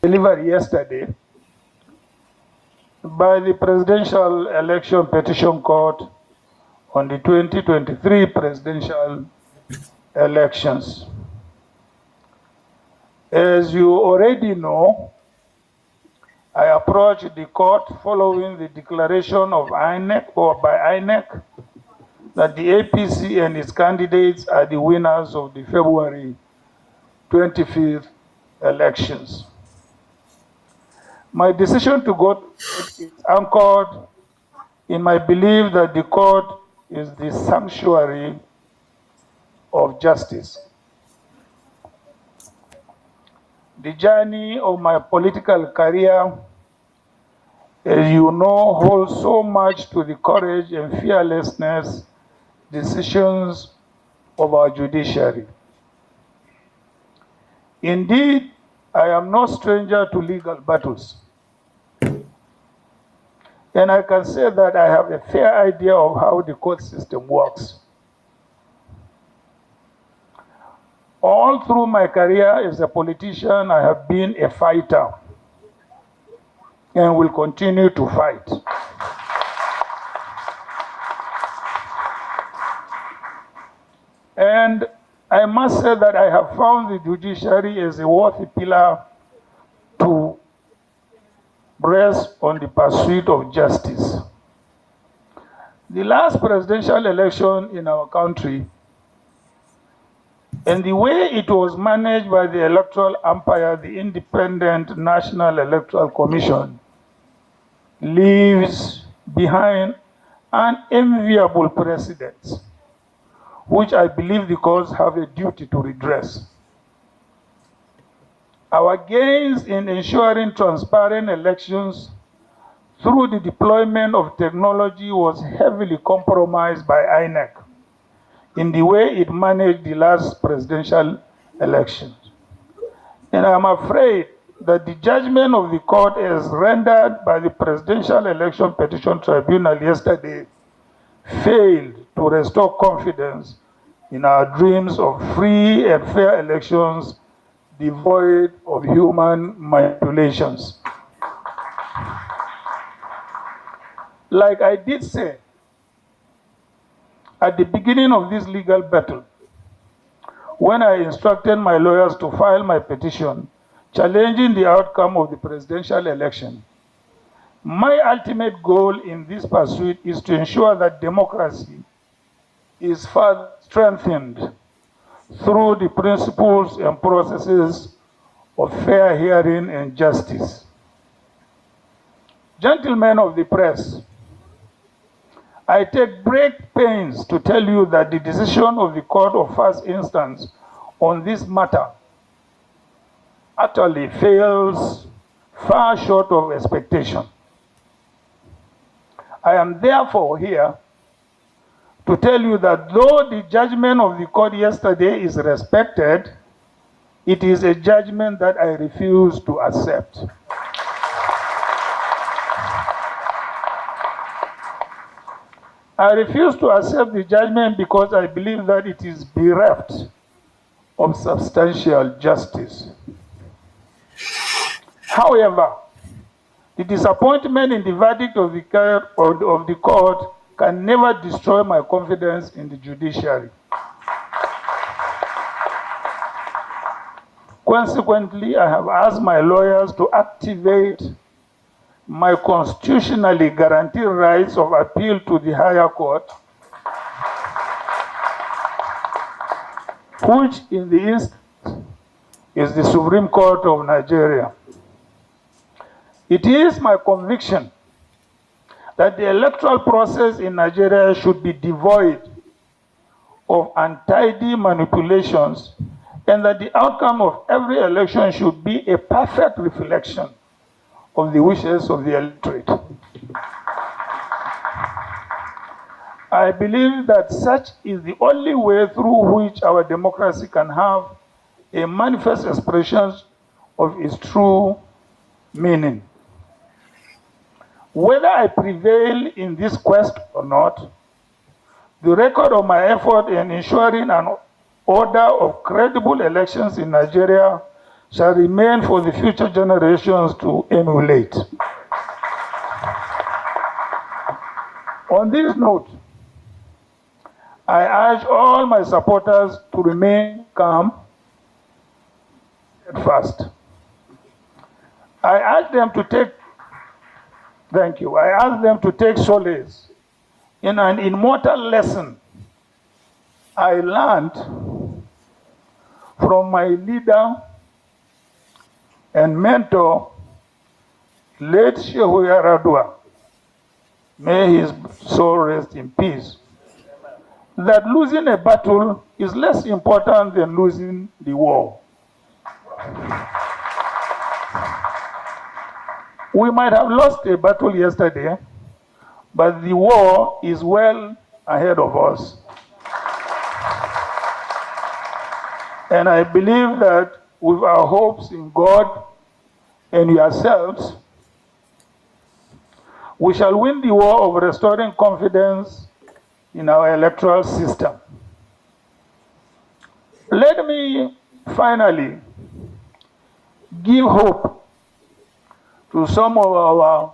delivered yesterday by the Presidential Election Petition Court on the 2023 presidential elections. As you already know, I approached the court following the declaration of INEC or by INEC that the APC and its candidates are the winners of the February 25th elections. My decision to go is anchored in my belief that the court is the sanctuary of justice. The journey of my political career, as you know, holds so much to the courage and fearlessness decisions of our judiciary. Indeed, I am no stranger to legal battles. And I can say that I have a fair idea of how the court system works. All through my career as a politician, I have been a fighter and will continue to fight. And I must say that I have found the judiciary as a worthy pillar to rest on the pursuit of justice. The last presidential election in our country and the way it was managed by the electoral umpire, the Independent National Electoral Commission, leaves behind an enviable precedent, which I believe the courts have a duty to redress. Our gains in ensuring transparent elections through the deployment of technology was heavily compromised by INEC in the way it managed the last presidential elections. And I'm afraid that the judgment of the court as rendered by the Presidential Election Petition Tribunal yesterday failed to restore confidence in our dreams of free and fair elections devoid of human manipulations. Like I did say at the beginning of this legal battle, when I instructed my lawyers to file my petition challenging the outcome of the presidential election, my ultimate goal in this pursuit is to ensure that democracy is further strengthened through the principles and processes of fair hearing and justice. Gentlemen of the press, I take great pains to tell you that the decision of the court of first instance on this matter utterly fails far short of expectation. I am therefore here to tell you that though the judgment of the court yesterday is respected, it is a judgment that I refuse to accept. I refuse to accept the judgment because I believe that it is bereft of substantial justice. However, the disappointment in the verdict of the court can never destroy my confidence in the judiciary. Consequently, I have asked my lawyers to activate my constitutionally guaranteed rights of appeal to the higher court, which in the instance is the Supreme Court of Nigeria. It is my conviction that the electoral process in Nigeria should be devoid of untidy manipulations and that the outcome of every election should be a perfect reflection of the wishes of the electorate. I believe that such is the only way through which our democracy can have a manifest expression of its true meaning. Whether I prevail in this quest or not, the record of my effort in ensuring an order of credible elections in Nigeria shall remain for the future generations to emulate. On this note, I urge all my supporters to remain calm and fast. I ask them to take solace in an immortal lesson I learned from my leader and mentor, late Shehu Yaradua. May his soul rest in peace. That losing a battle is less important than losing the war. We might have lost a battle yesterday, but the war is well ahead of us. And I believe that with our hopes in God and yourselves, we shall win the war of restoring confidence in our electoral system. Let me finally give hope to some of our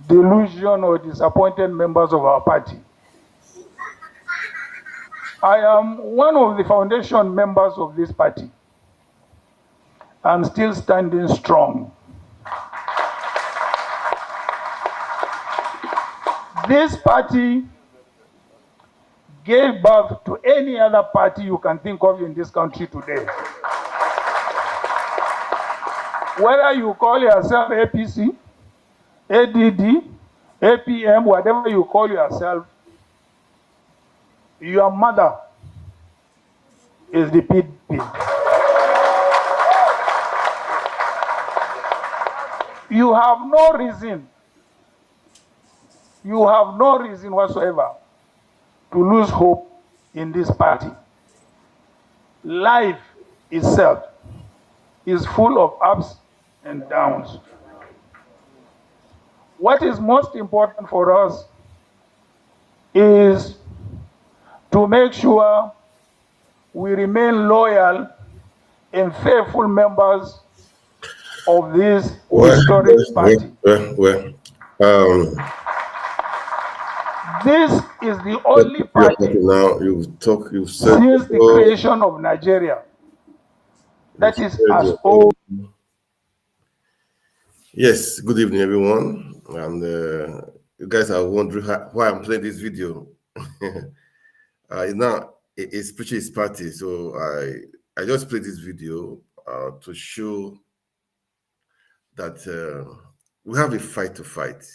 delusioned or disappointed members of our party. I am one of the foundation members of this party. I'm still standing strong. This party gave birth to any other party you can think of in this country today. Whether you call yourself APC, ADD, APM, whatever you call yourself, your mother is the PDP. You have no reason whatsoever to lose hope in this party. Life itself is full of ups and downs. What is most important for us is to make sure we remain loyal and faithful members of this historic party. This is the only party since the creation of Nigeria that is as old. Yes, good evening, everyone. And you guys are wondering why I'm playing this video. Now it's Preach's party, so I just played this video to show that we have a fight to fight.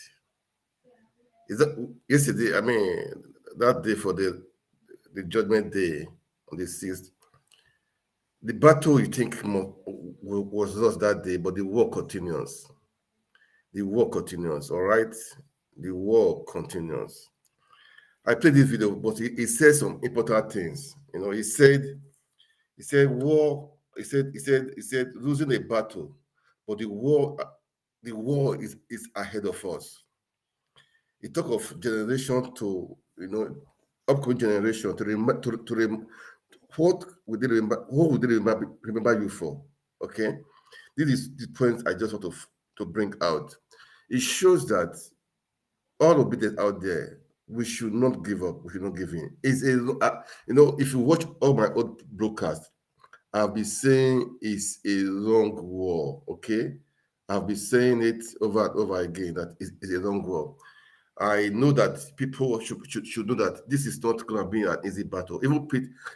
Is that yesterday? I mean, that day for the Judgment Day on the 6th. The battle you think was lost that day, but the war continues. The war continues. All right, the war continues. I played this video, but he said some important things. You know, he said war. He said losing a battle, but the war is ahead of us. He talked of generation to upcoming generation to what would they remember you for? Okay, this is the point I just want to bring out. It shows that all obedience out there, we should not give up. We should not give in. It's if you watch all my old broadcasts, I'll be saying it's a long war. Okay, I'll be saying it over and over again that it's a long war. I know that people should know that this is not going to be an easy battle.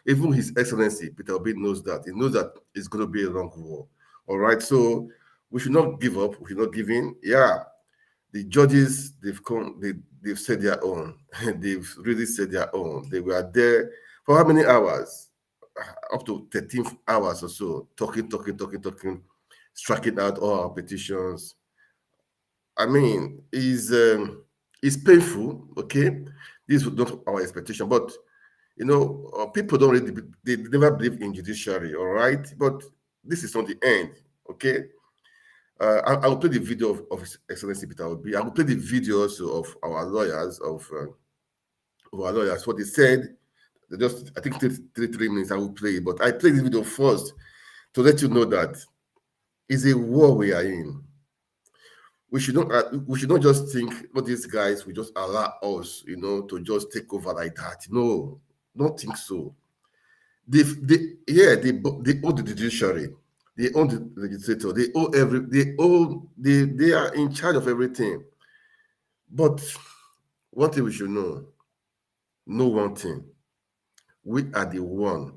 Even His Excellency Peter Obi knows that. He knows that it's going to be a long war. All right, so we should not give up. We should not give in. Yeah, the judges, they've said their own. They've really said their own. They were there for how many hours? Up to 13 hours or so, talking, striking out all our petitions. I mean, it's painful, okay? This was not our expectation, but people don't really, they never believe in judiciary, all right? But this is not the end, okay? I will play the video of His Excellency Peter Obi. I will play the video also of our lawyers, what they said. I think 3 minutes I will play it, but I play this video first to let you know that it's a war we are in. We should not just think, "Oh, these guys will just allow us, to just take over like that." No, don't think so. They own the judiciary, they own the legislature, they are in charge of everything. But one thing we should know one thing: we are the one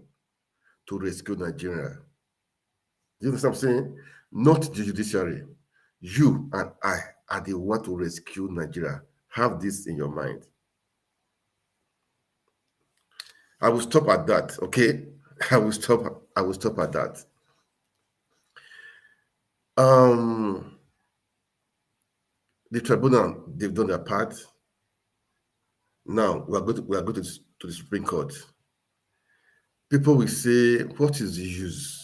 to rescue Nigeria. You know what I'm saying? Not the judiciary. You and I are the one to rescue Nigeria. Have this in your mind. I will stop at that, okay? I will stop at that. The tribunal, they've done their part. Now we are going to the Supreme Court. People will say, what is the use?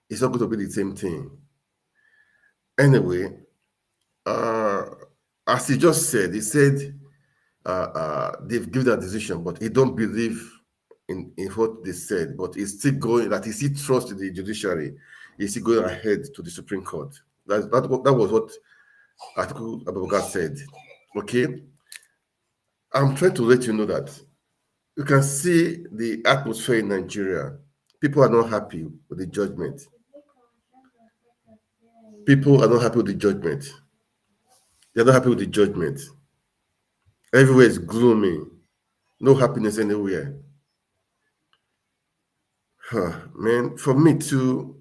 It's not going to be the same thing. Anyway, as he just said, they've given their decision, but he don't believe in what they said, but he's still going, that he still trusts in the judiciary. He's still going ahead to the Supreme Court. That was what Atiku Abubakar said. Okay? I'm trying to let you know that you can see the atmosphere in Nigeria. People are not happy with the judgment. People are not happy with the judgment. They're not happy with the judgment. Everywhere is gloomy. No happiness anywhere. Man, for me too,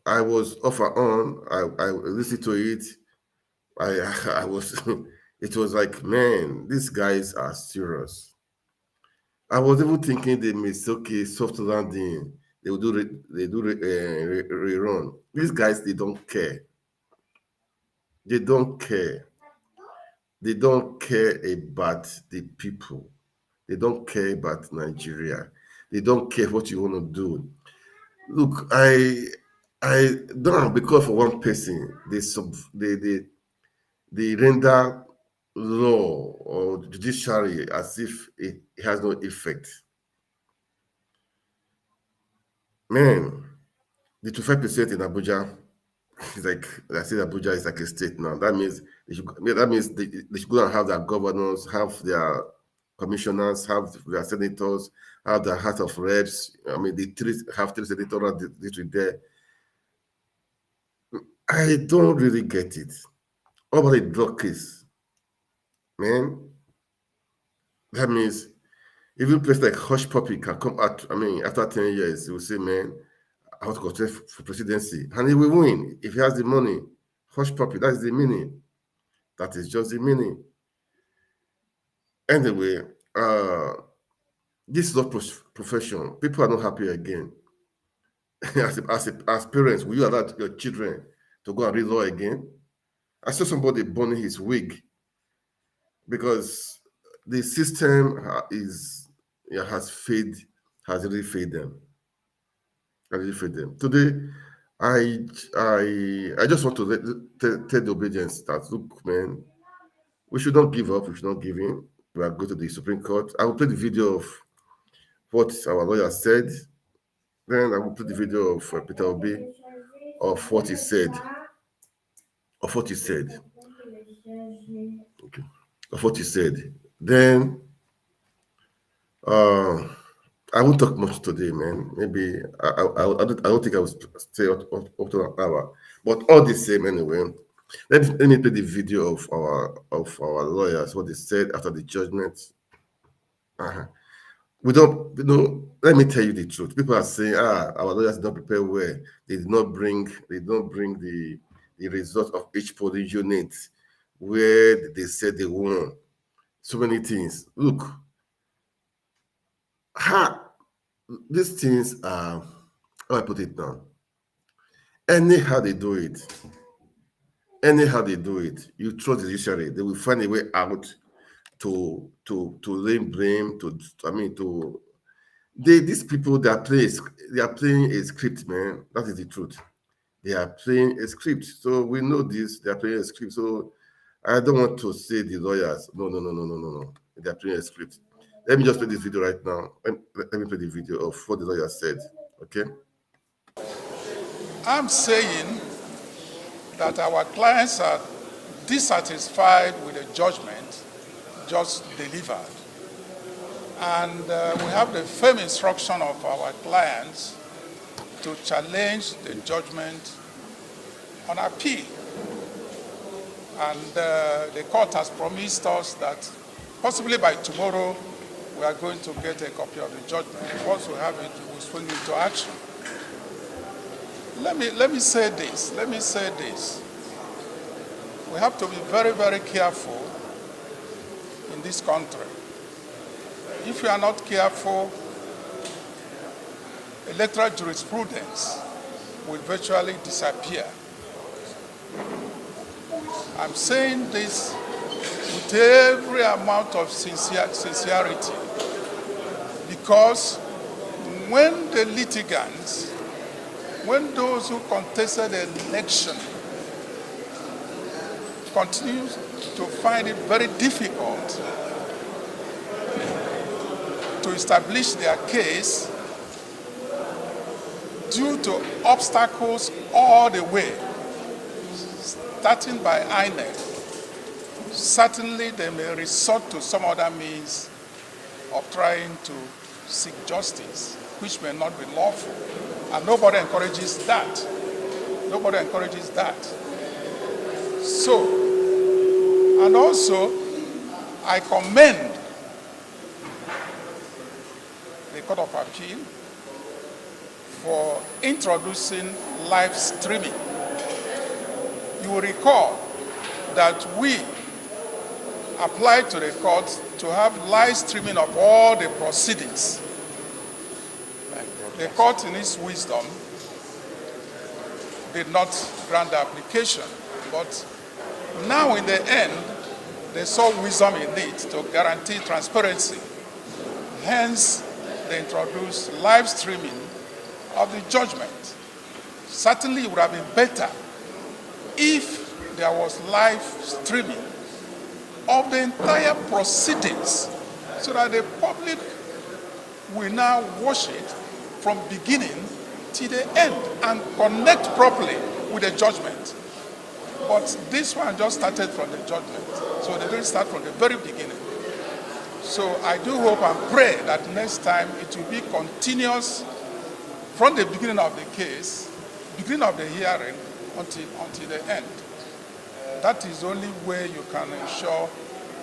I was off and on. I listened to it. I was, it was like, man, these guys are serious. I was even thinking they may say, okay, soft landing. They will do rerun. These guys, they don't care. They don't care. They don't care about the people. They don't care about Nigeria. They don't care what you want to do. Look, I don't, because for one person, they render law or judiciary as if it has no effect. Man, the 25% in Abuja is like, I said, Abuja is like a state now. That means they should go and have their governors, have their commissioners, have their senators, have the House of Reps. I mean, have three senatorial districts there. I don't really get it. What about the drug case? Man, that means even place like Hush Puppy can come out, I mean, after 10 years, he will say, man, I want to contest for presidency. And he will win if he has the money. Hush Puppy, that's the meaning. That is just the meaning. Anyway, this is not profession. People are not happy again. as parents, will you allow your children to go and read law again? I saw somebody burning his wig because the system has really failed them. Today, I just want to tell the obedience that, look, man, we should not give up. We should not give in. We are going to the Supreme Court. I will play the video of what our lawyer said. Then I will play the video of Peter Obi of what he said. Okay. Of what he said. Then I won't talk much today, man. Maybe I don't think I will stay up to an hour. But all the same, anyway. Let me play the video of our lawyers, what they said after the judgment. We don't, let me tell you the truth. People are saying, our lawyers did not prepare well. They did not bring the result of each polling unit where they said they won. So many things. Look, these things are, how I put it now. Anyhow they do it, you trust the judiciary, they will find a way out to lay blame, these people, they are playing a script, man. That is the truth. They are playing a script. So we know this, they are playing a script. So I don't want to say the lawyers. No. They are playing a script. Let me just play this video right now. Let me play the video of what the lawyer said. Okay? I'm saying that our clients are dissatisfied with the judgment just delivered. And we have the firm instruction of our clients to challenge the judgment on appeal. And the court has promised us that possibly by tomorrow we are going to get a copy of the judgment. Once we have it, we will swing into action. Let me say this. We have to be very, very careful in this country. If we are not careful, electoral jurisprudence will virtually disappear. I'm saying this with every amount of sincerity, because when the litigants, when those who contested the election continue to find it very difficult to establish their case due to obstacles all the way, starting by INEC, certainly they may resort to some other means of trying to seek justice, which may not be lawful. And nobody encourages that. Nobody encourages that. So, and also, I commend the Court of Appeal for introducing live streaming. You will recall that we applied to the court to have live streaming of all the proceedings. The court, in its wisdom, did not grant the application, but now in the end, they saw wisdom in it to guarantee transparency. Hence, they introduced live streaming of the judgment. Certainly, it would have been better if there was live streaming of the entire proceedings, so that the public will now watch it from beginning to the end and connect properly with the judgment. But this one just started from the judgment, so they didn't start from the very beginning. So I do hope and pray that next time it will be continuous from the beginning of the case, beginning of the hearing, until the end. That is the only way you can ensure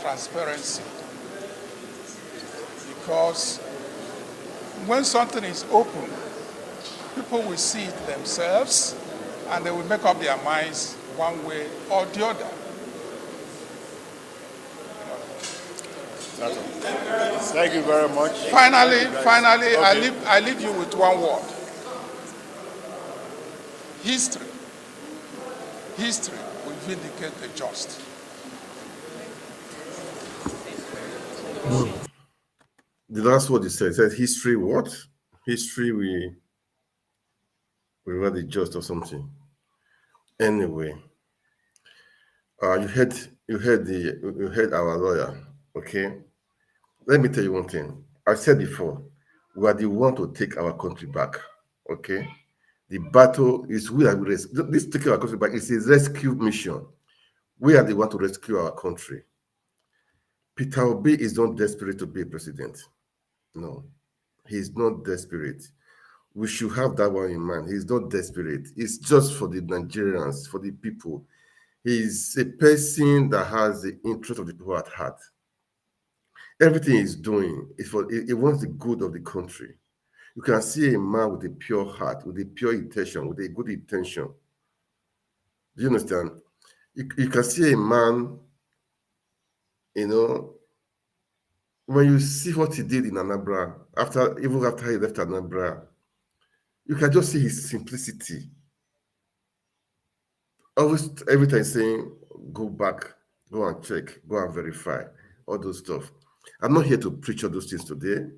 transparency. Because when something is open, people will see it themselves and they will make up their minds one way or the other. Thank you very much. Finally, Okay. I leave you with one word. History. History will vindicate the just. The last word you said history what? History we were the just or something. Anyway, you heard our lawyer, okay? Let me tell you one thing. I said before, we are the one to take our country back, okay? The battle is we are this taking our country back is a rescue mission. We are the one to rescue our country. Peter Obi is not desperate to be a president. No, he's not desperate. We should have that one in mind. He's not desperate. It's just for the Nigerians, for the people. He's a person that has the interest of the people at heart. Everything he's doing is he wants the good of the country. You can see a man with a pure heart, with a pure intention, with a good intention. Do you understand? You can see a man, when you see what he did in Anambra, even after he left Anambra, you can just see his simplicity. Always, every time saying, go back, go and check, go and verify, all those stuff. I'm not here to preach all those things today,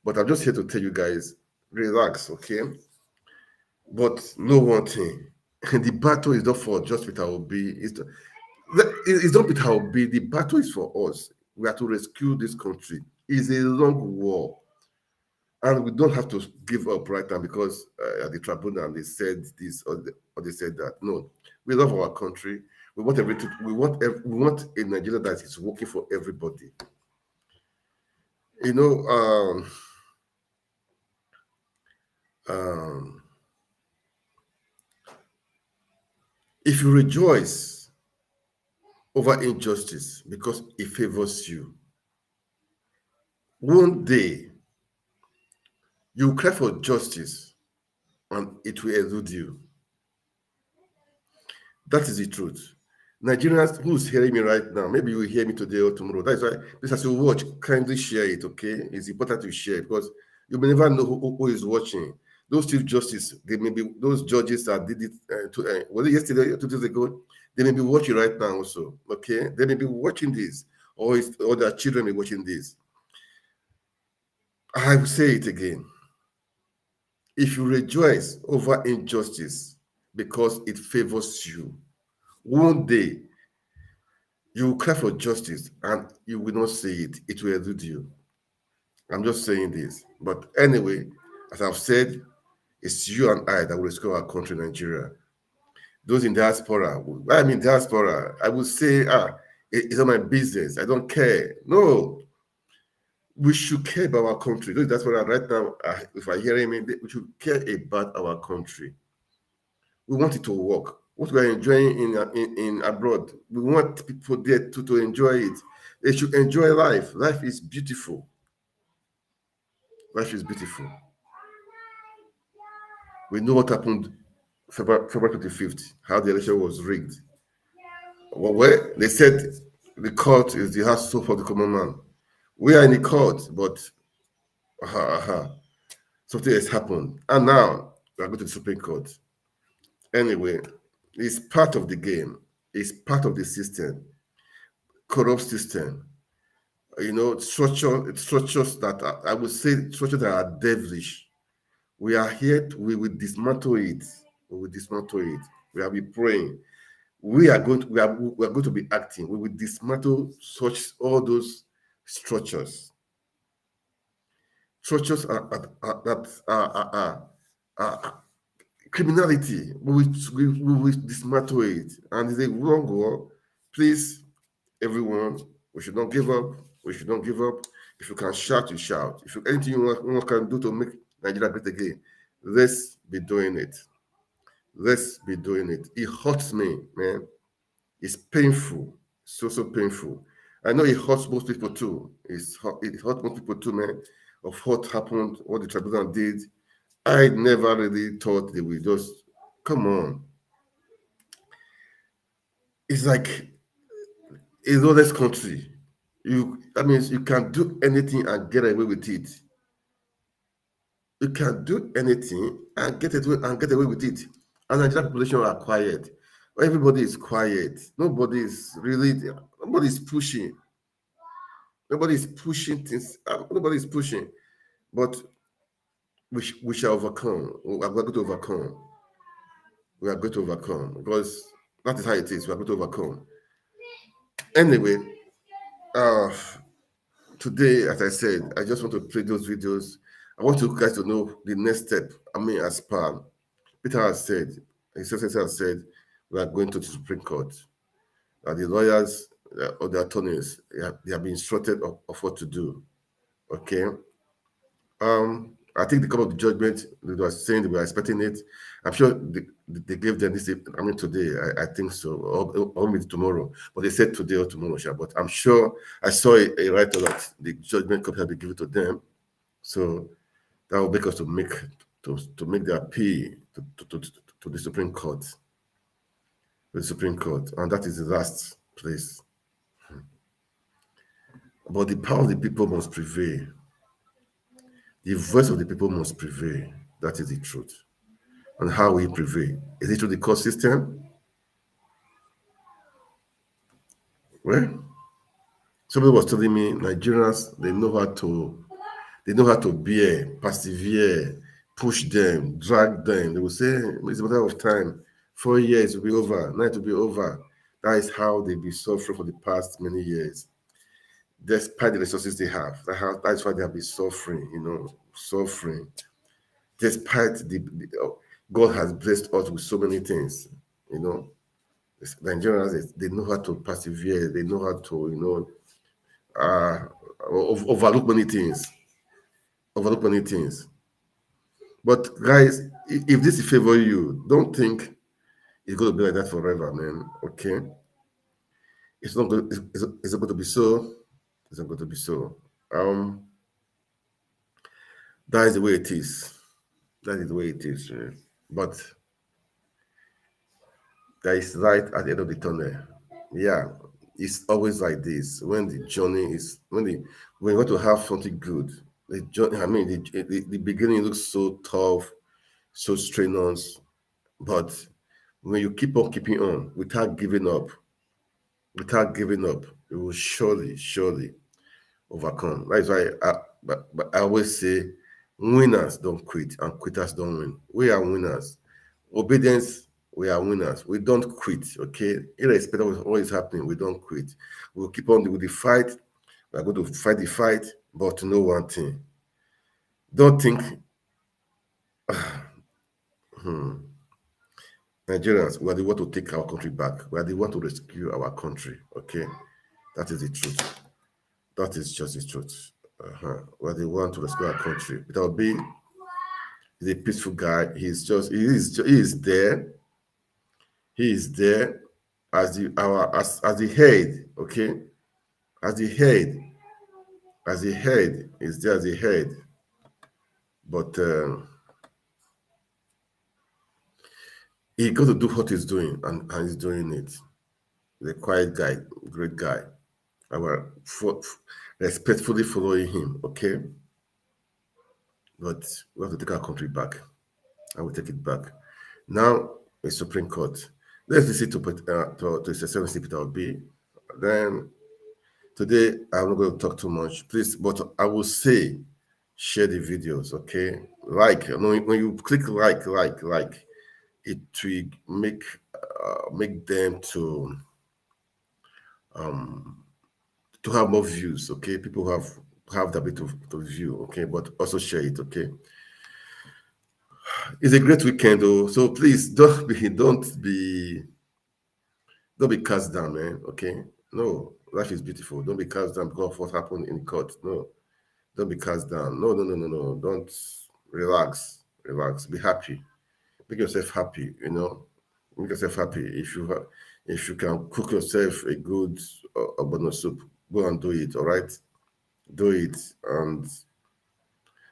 but I'm just here to tell you guys, relax, okay? But know one thing, the battle is not for just Peter Obi. It's not Peter Obi. The battle is for us. We have to rescue this country. It's a long war. And we don't have to give up right now because at the tribunal they said this or they said that. No, we love our country. We want everything. We want a Nigeria that is working for everybody. You know, if you rejoice over injustice because it favors you, one day you cry for justice and it will elude you. That is the truth. Nigerians who's hearing me right now, maybe you will hear me today or tomorrow. That's why this, as you watch, kindly share it, okay? It's important to share because you may never know who is watching. Those Chief Justice, they may be those judges that did it was it yesterday or 2 days ago? They may be watching right now also, okay? They may be watching this, or their children may be watching this. I will say it again. If you rejoice over injustice because it favors you, one day you will cry for justice and you will not see it. It will elude you. I'm just saying this. But anyway, as I've said, it's you and I that will restore our country, Nigeria. Those in diaspora, diaspora, I would say, it's not my business. I don't care. No. We should care about our country. Those in diaspora right now, if I hear me, we should care about our country. We want it to work. What we are enjoying in abroad, we want people there to enjoy it. They should enjoy life. Life is beautiful. Life is beautiful. We know what happened February 25th, how the election was rigged. Well, they said the court is the house of the common man. We are in the court, but something has happened. And now we are going to the Supreme Court. Anyway, it's part of the game. It's part of the system, corrupt system. You know, structures that I would say structures that are devilish. We are here. We will dismantle it. We will dismantle it. We will be praying. We are going to be acting. We will dismantle all those structures. Structures are criminality. We will dismantle it. And it's a wrong goal. Please, everyone, we should not give up. We should not give up. If you can shout, you shout. If anything you can do to make Nigeria great again, let's be doing it. Let's be doing it. It hurts me, man. It's painful. So painful. I know it hurts most people too. It hurts most people too, man, of what happened, what the tribunal did. I never really thought they would just come on. It's like a lawless country. You can do anything and get away with it. You can do anything and get away with it. And the Nigerian population are quiet. Everybody is quiet. Nobody's pushing. Nobody's pushing things. Nobody's pushing. But we shall overcome. We are going to overcome. We are going to overcome because that is how it is. We are going to overcome. Anyway, today, as I said, I just want to play those videos. I want you guys to know the next step. As per Peter has said, his successor has said, we are going to the Supreme Court. The lawyers or the attorneys, they have been instructed of what to do. Okay. I think the couple of the judgment they were saying they were expecting it. I'm sure they gave them this. Today. I think so, or maybe tomorrow. But they said today or tomorrow. But I'm sure I saw a write-up that the judgment copy have been given to them. So that will make us to make the appeal to the Supreme Court. The Supreme Court, and that is the last place. But the power of the people must prevail. The voice of the people must prevail. That is the truth. And how we prevail? Is it through the court system? Well, somebody was telling me Nigerians, they know how to bear, persevere, push them, drag them. They will say it's a matter of time. 4 years will be over, 9 will be over. That is how they've been suffering for the past many years. Despite the resources they have, that is why they have been suffering, suffering, despite God has blessed us with so many things, you know. Nigerians, they know how to persevere, they know how to, you know, overlook many things. Overlook many things. But guys, if this favor you, don't think it's going to be like that forever, man. Okay? It's not going. It's not going to be so. It's not going to be so. That is the way it is. That is the way it is. But there is light at the end of the tunnel. Yeah, it's always like this. When the journey is when you want to have something good, the journey. I mean, the beginning looks so tough, so strenuous, but when you keep on keeping on without giving up, you will surely overcome. That's why but I always say, winners don't quit and quitters don't win. We are winners. Obedience, we are winners. We don't quit, okay? Irrespective of what is happening, we don't quit. We'll keep on with the fight. We're going to fight the fight, but know one thing. Don't think, Nigerians, we are the one to take our country back. We are the one to rescue our country, okay? That is the truth. That is just the truth. We are the one to rescue our country. Peter Obi is a peaceful guy. He is there. He is there as the head, okay? As the head. He's there as the head. But he got to do what he's doing, and he's doing it. The quiet guy, great guy. I will respectfully following him, okay? But we have to take our country back. I will take it back. Now, the Supreme Court. Let's listen to His Excellency Peter Obi. Then, today, I'm not going to talk too much, please, but I will say, share the videos, okay? Like, when you click like, it will make them to have more views, okay? People who have the ability to view, okay? But also share it, okay? It's a great weekend, though. So please don't be cast down, man. Okay? No, life is beautiful. Don't be cast down because of what happened in court. No, don't be cast down. No. Don't relax. Be happy. Make yourself happy. You know, make yourself happy. If you can cook yourself a good ogbono soup, go and do it. All right, do it, and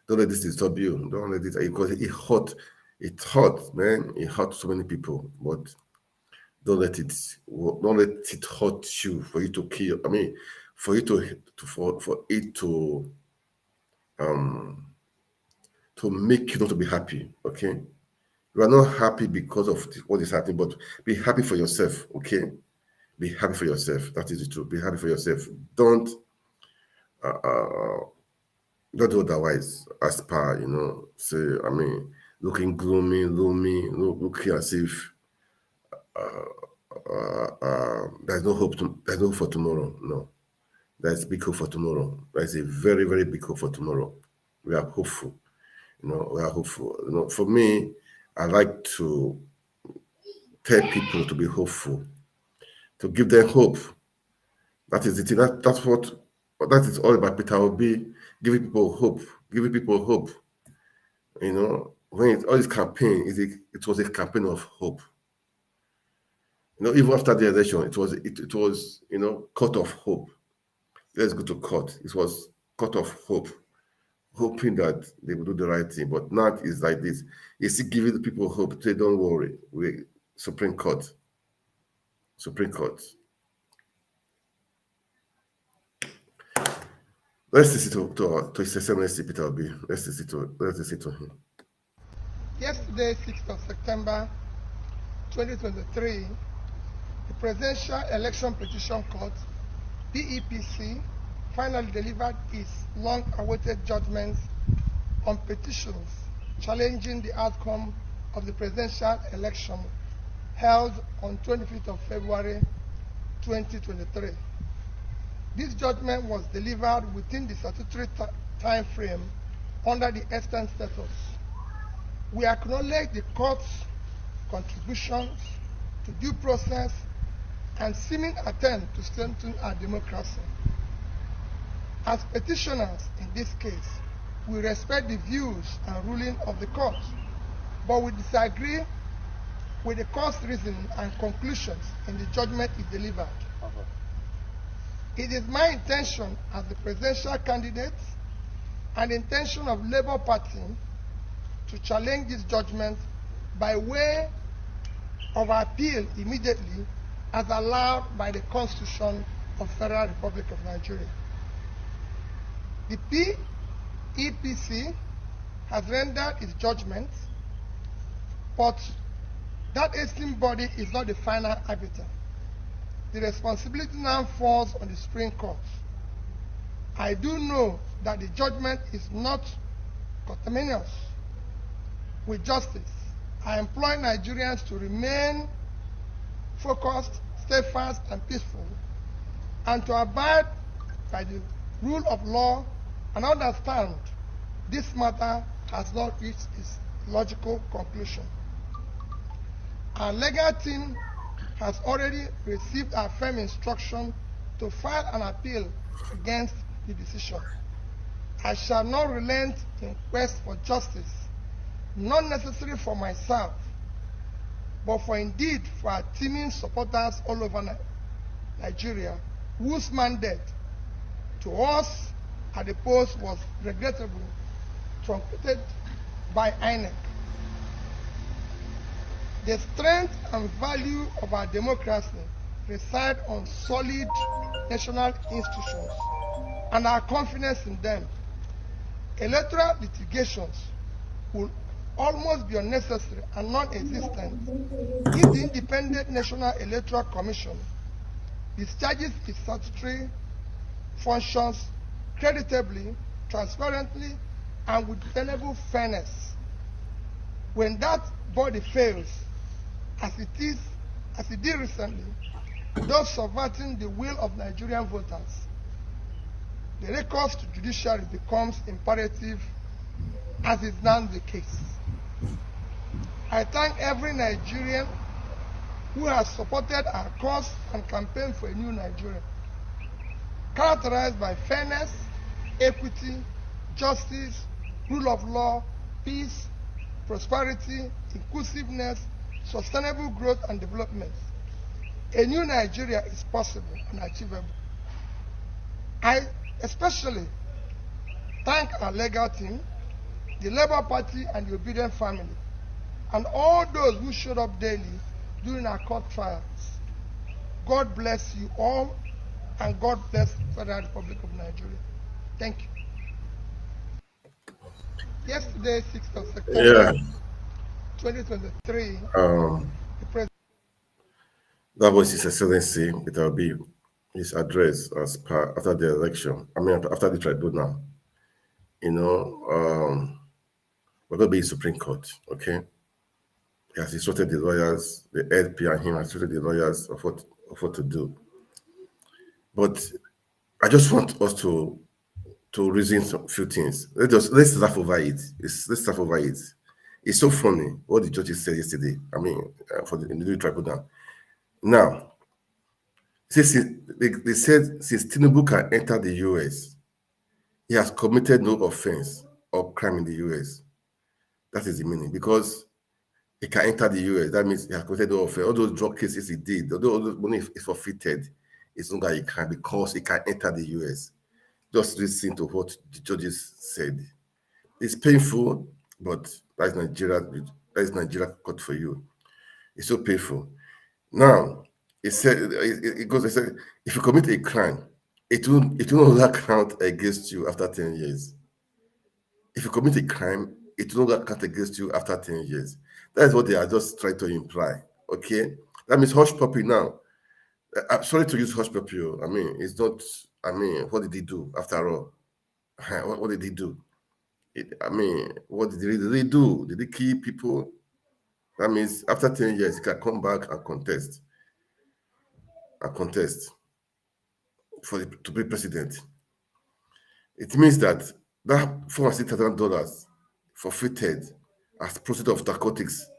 don't let this disturb you. Don't let it, because it hurt. It hurt, man. It hurt so many people. But don't let it hurt you for you to kill. I mean, for it to make you not to be happy. Okay, you are not happy because of what is happening, but be happy for yourself. Okay, be happy for yourself. That is the truth. Be happy for yourself. Don't do otherwise. Aspire, you know. Say, I mean, looking gloomy, looking as if there's no hope. There's no hope for tomorrow. No, there's big hope for tomorrow. There's a very, very big hope for tomorrow. We are hopeful. You know, we are hopeful. You know, for me, I like to tell people to be hopeful, to give them hope. That is the thing. That is all about Peter Obi, giving people hope. You know, when all this campaign it was a campaign of hope. You know, even after the election, it was you know, court of hope. Let's go to court. It was court of hope, hoping that they will do the right thing. But now it's like this. It's giving the people hope. Say, don't worry. Supreme Court. Let's listen to His Excellency Peter Obi. Let's listen to him. Yesterday, 6th of September 2023, the Presidential Election Petition Court, PEPC, finally delivered its long-awaited judgments on petitions challenging the outcome of the presidential election held on 25th of February 2023. This judgment was delivered within the statutory time frame under the extant status. We acknowledge the court's contributions to due process and seeming attempt to strengthen our democracy. As petitioners in this case, we respect the views and ruling of the court, but we disagree with the court's reasoning and conclusions in the judgment it delivered. It is my intention as the presidential candidate and the intention of Labour Party to challenge this judgment by way of appeal immediately as allowed by the Constitution of Federal Republic of Nigeria. The PEPC has rendered its judgment, but that esteemed body is not the final arbiter. The responsibility now falls on the Supreme Court. I do know that the judgment is not conterminous with justice. I implore Nigerians to remain focused, steadfast, and peaceful, and to abide by the rule of law and understand this matter has not reached its logical conclusion. Our legal team has already received our firm instruction to file an appeal against the decision. I shall not relent in quest for justice, not necessarily for myself, but for indeed for our teeming supporters all over Nigeria, whose mandate to us at the post was regrettably truncated by INEC. The strength and value of our democracy reside on solid national institutions and our confidence in them. Electoral litigations will almost be unnecessary and non-existent if the Independent National Electoral Commission discharges its statutory functions creditably, transparently, and with tenable fairness. When that body fails, as it did recently, thus subverting the will of Nigerian voters, the recourse to judiciary becomes imperative, as is now the case. I thank every Nigerian who has supported our cause and campaigned for a new Nigeria, characterized by fairness, equity, justice, rule of law, peace, prosperity, inclusiveness, sustainable growth and development. A new Nigeria is possible and achievable. I especially thank our legal team, the Labour Party and the Obedient family, and all those who showed up daily during our court trials. God bless you all, and God bless the Federal Republic of Nigeria. Thank you. Yesterday, 6th of September, 2023, the President. That was His Excellency Peter Obi, his address as per after the election. I mean, after the tribunal. You know, we're going to be in Supreme Court, okay? He has instructed the lawyers, the LP and him has instructed the lawyers of what to do. But I just want us to reason a few things. Let's laugh over it. Let's laugh over it. It's so funny what the judges said yesterday. I mean, in the new tribunal. Now, they said since Tinubu can enter the US, he has committed no offense or crime in the US. That is the meaning, because he can enter the US. That means he has committed no offense. All those drug cases he did, although all those money is forfeited, it's not that he can, because he can enter the US. Just listen to what the judges said. It's painful, but that's Nigeria. That is Nigeria court for you. It's so painful. Now, it said, if you commit a crime, it will not count against you after 10 years. If you commit a crime, it will not count against you after 10 years. That is what they are just trying to imply. Okay? That means hush puppy now. I'm sorry to use hush puppy. I mean, it's not, I mean, what did he do after all? What did he do? What did he really do? Did he kill people? That means after 10 years, he can come back and contest. To be president. It means that That $460,000 forfeited as proceeds of narcotics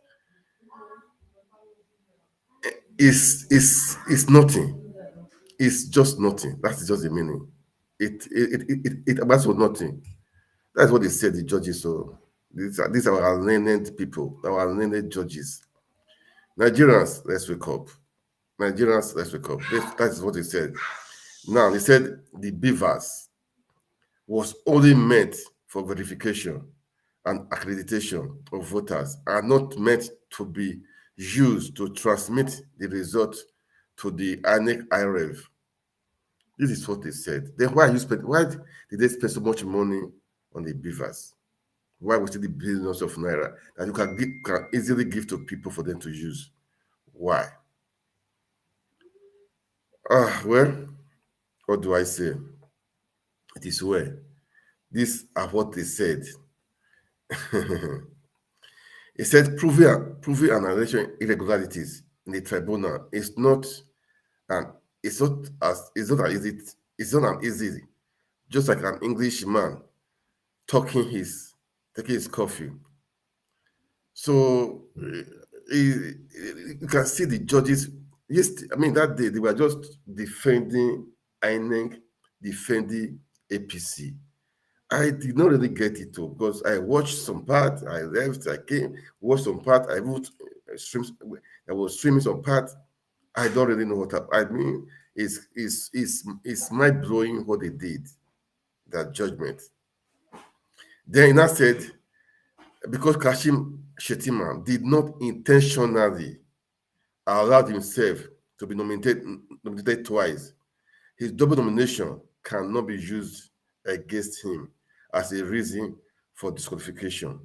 is nothing. It's just nothing. That's just the meaning. It amounts to nothing. That's what they said, the judges. So these are our learned people, our learned judges. Nigerians, let's wake up. Nigerians, let's wake up. That is what they said. Now, they said the beavers was only meant for verification and accreditation of voters, are not meant to be used to transmit the result to the INEC IREV. This is what they said. Then why did they spend so much money on the beavers? Why was it the billions of naira that you can easily give to people for them to use? Why? Well, what do I say? It is well. These are what they said. It said proving an election irregularities in the tribunal is not an easy, just like an Englishman taking his coffee. So you can see the judges. Yes, I mean that day they were just defending INEC, defending APC. I did not really get it too because I watched some part, I left, I came, watched some part, I moved, I was streaming some part. I don't really know what happened. I mean, it's mind blowing what they did, that judgment. Then I said, because Kashim Shettima did not intentionally allow himself to be nominated twice, his double nomination cannot be used against him as a reason for disqualification.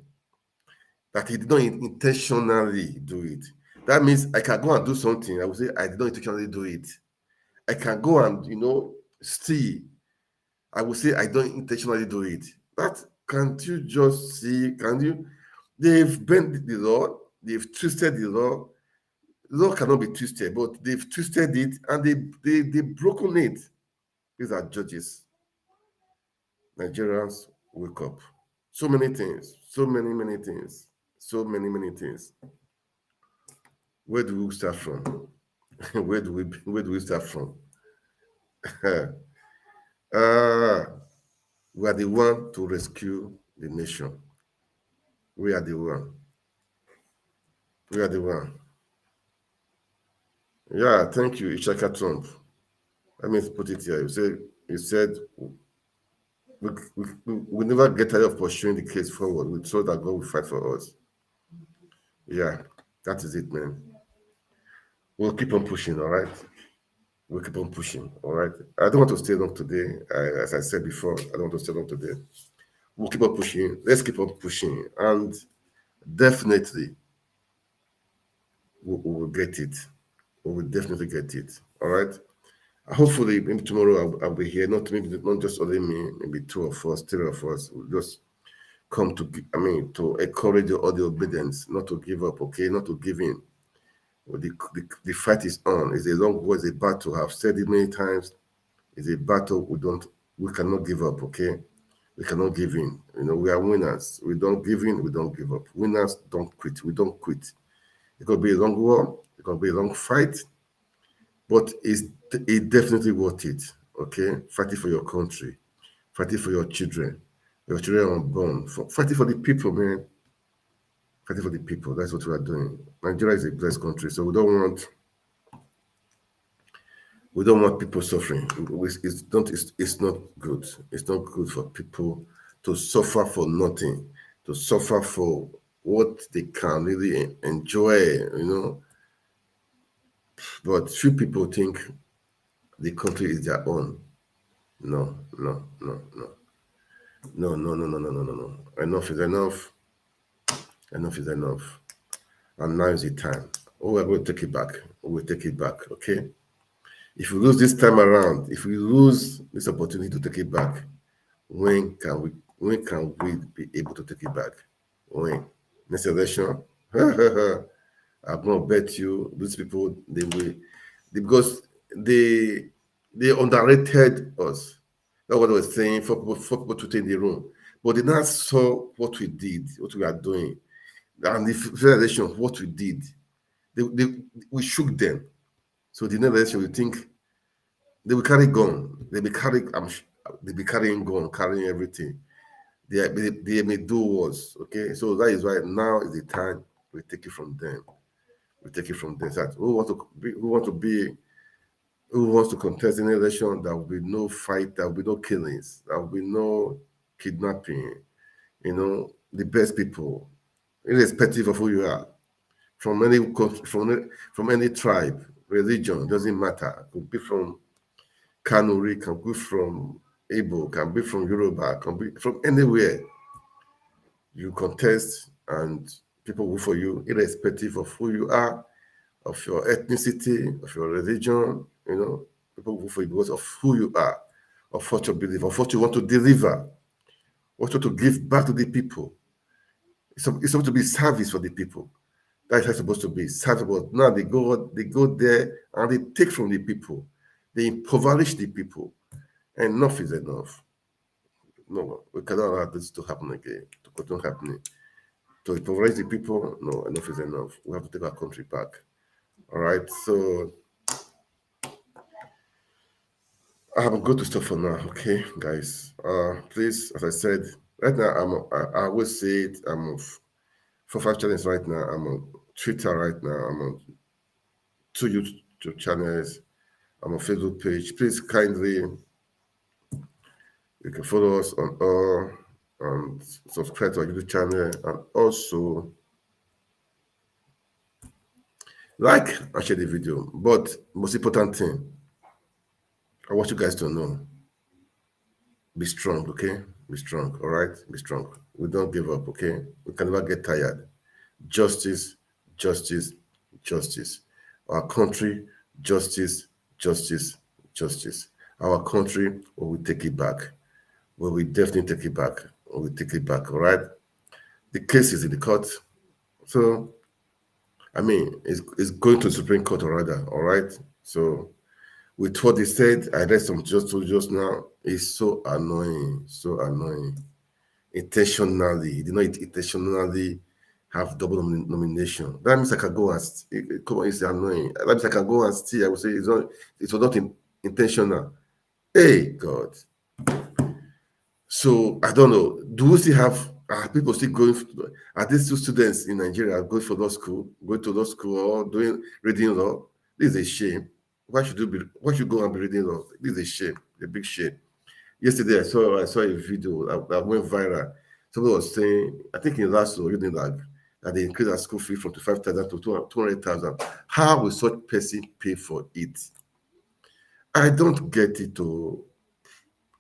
That he did not intentionally do it. That means I can go and do something. I would say I did not intentionally do it. I can go and steal. I would say I don't intentionally do it. That can't you just see? Can you? They've bent the law. They've twisted the law. The law cannot be twisted, but they've twisted it and they've broken it. These are judges. Nigerians, wake up. So many things. So many things. So many things. Where do we start from? Where do we start from? We are the one to rescue the nation. We are the one. We are the one. Yeah, thank you, Ishaka Trump. Let me put it here. You said we never get tired of pursuing the case forward. We thought that God will fight for us. Yeah, that is it, man. We'll keep on pushing, all right? We'll keep on pushing, all right? I don't want to stay long today. As I said before, I don't want to stay long today. We'll keep on pushing. Let's keep on pushing. And definitely, we will get it. We will definitely get it, all right? Hopefully, maybe tomorrow I'll be here. Not just only me, maybe 2 of us, 3 of us. We'll just come to encourage all the obedience, not to give up, okay? Not to give in. The fight is on. It's a long war, it's a battle. I've said it many times. It's a battle. We cannot give up, okay? We cannot give in. We are winners. We don't give in, we don't give up. Winners don't quit. We don't quit. It could be a long war, it could be a long fight, but it's definitely worth it, okay? Fighting for your country, fighting for your children unborn, fighting for the people, man. Fighting for the people. That's what we are doing. Nigeria is a blessed country, so we don't want people suffering. It's not good. It's not good for people to suffer for nothing, to suffer for what they can really enjoy, But few people think the country is their own. No. Enough is enough. Enough is enough. And now is the time. We're going to take it back. We'll take it back, okay? If we lose this time around, if we lose this opportunity to take it back, when can we be able to take it back? When? Next election? I'm going to bet you these people, because they underrated us. That's what I was saying for people to in the room. But they now saw what we did, what we are doing, and the federation, what we did. We shook them. So the next election, we think they will carry gun. They be carrying, they be carrying gun, carrying everything. They may do wars. Okay, so that is why now is the time we take it from them. We take it from them. That who wants to contest in an election? There will be no fight. There will be no killings. There will be no kidnapping. You know, the best people, irrespective of who you are, from any country, from any tribe, religion, doesn't matter. Could be from Kanuri, can be from Igbo, can be from Yoruba, can be from anywhere. You contest and people vote for you, irrespective of who you are, of your ethnicity, of your religion. You know, people vote for you because of who you are, of what you believe, of what you want to deliver, what you want to give back to the people. It's supposed to be service for the people. That's how it's supposed to be. Service. But now they go there and they take from the people. They impoverish the people. Enough is enough. No, we cannot allow this to happen again, to continue happening. To impoverish the people, no, enough is enough. We have to take our country back. All right, so I'm going to stop for now, okay, guys. Please, as I said, right now, I will say it, I'm on 4-5 channels right now. I'm on Twitter right now. I'm on 2 YouTube channels. I'm on Facebook page. Please kindly, you can follow us on all and subscribe to our YouTube channel, and also like and share the video. But most important thing, I want you guys to know, be strong, okay? Be strong, all right? Be strong. We don't give up, okay? We can never get tired. Justice, justice, justice. Our country, justice, justice, justice. Our country, we will take it back. We will definitely take it back. We will take it back, all right? The case is in the court. So, I mean, it's going to the Supreme Court or rather, all right? So, with what they said, I read some just now, it's so annoying, so annoying. Intentionally, you know, intentionally have double nomination. That means I can go and come on, it's annoying. That means I can go and steal. I would say it was not intentional. Hey, God. So I don't know. Do we still have people still going? Are these two students in Nigeria going to law school or doing reading law? This is a shame. Why should you go and be reading law? This is a shame, a big shame. Yesterday I saw a video that went viral. Somebody was saying, I think in last year, that they increased our school fee from 25,000 to 200,000. How will such person pay for it? I don't get it.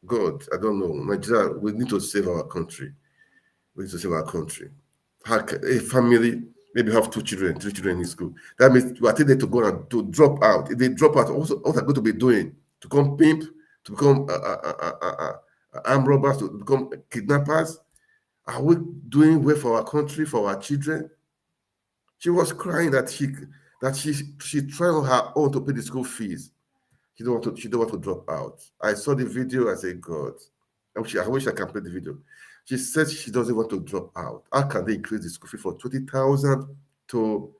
God, I don't know. Nigeria, we need to save our country. We need to save our country. A family maybe have 3 children in school. That means you are telling them to go and to drop out. If they drop out, also what are going to be doing? To become pimp, to become armed robbers, to become kidnappers? Are we doing well for our country, for our children? She was crying that she tried on her own to pay the school fees. She don't want to drop out. I saw the video. I said, God, I wish I can play the video. She said she doesn't want to drop out. How can they increase the school fee from 20,000 to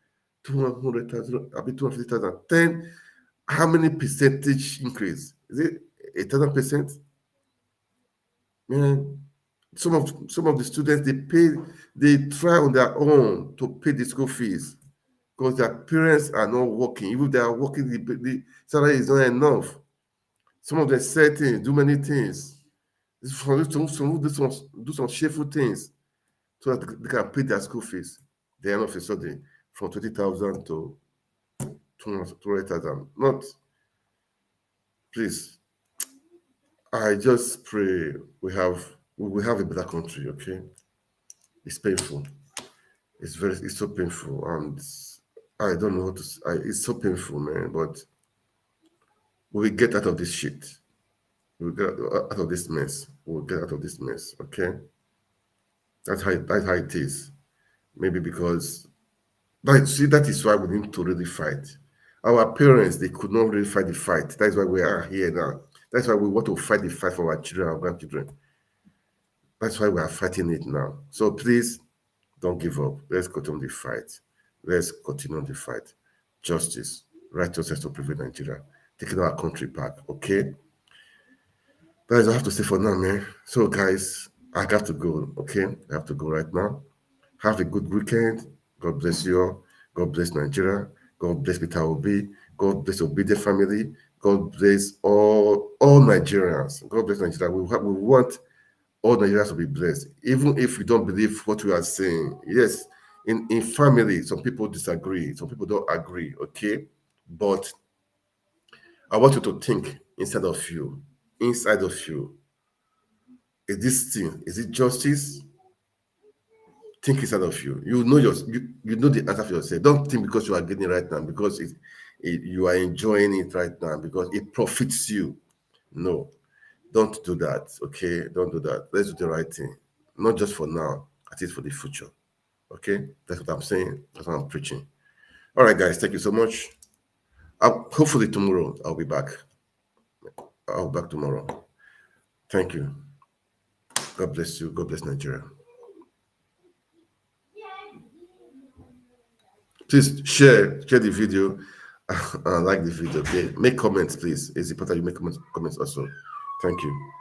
200,000? I mean 250,000. Then, how many percentage increase? Is it 1,000%? Man, some of the students they try on their own to pay the school fees because their parents are not working. Even if they are working, the salary is not enough. Some of them say things, do many things. Some do some shameful things so that they can pay their school fees. Then all of a sudden, from 20,000 to 200,000. Not, please. I just pray we have a better country. Okay, it's painful. It's so painful, and I don't know what to say. It's so painful, man. But we will get out of this shit. We'll get out of this mess. We'll get out of this mess. Okay, that's how it is. Maybe because that is why we need to really fight. Our parents, they could not really fight the fight. That's why we are here now. That's why we want to fight the fight for our children, our grandchildren. That's why we are fighting it now. So please don't give up. Let's continue the fight. Let's continue the fight. Justice, righteousness to prevail Nigeria, taking our country back. Okay. That is all I have to say for now, man. So, guys, I got to go. Okay, I have to go right now. Have a good weekend. God bless you all. God bless Nigeria. God bless Peter Obi. God bless Obide family. God bless all Nigerians. God bless Nigeria. We want all Nigerians to be blessed, even if we don't believe what we are saying. Yes, in family, some people disagree, some people don't agree. Okay, but I want you to think inside of you. Inside of you, is this thing? Is it justice? Think inside of you. You know you know the answer for yourself. Don't think because you are getting it right now, because you are enjoying it right now, because it profits you. No, don't do that. Okay, don't do that. Let's do the right thing, not just for now, at least for the future. Okay, that's what I'm saying. That's what I'm preaching. All right, guys, thank you so much. Hopefully tomorrow I'll be back. I'll be back tomorrow. Thank you. God bless you. God bless Nigeria. Please share the video, like the video. Okay, make comments, please. It's important you make comments also. Thank you.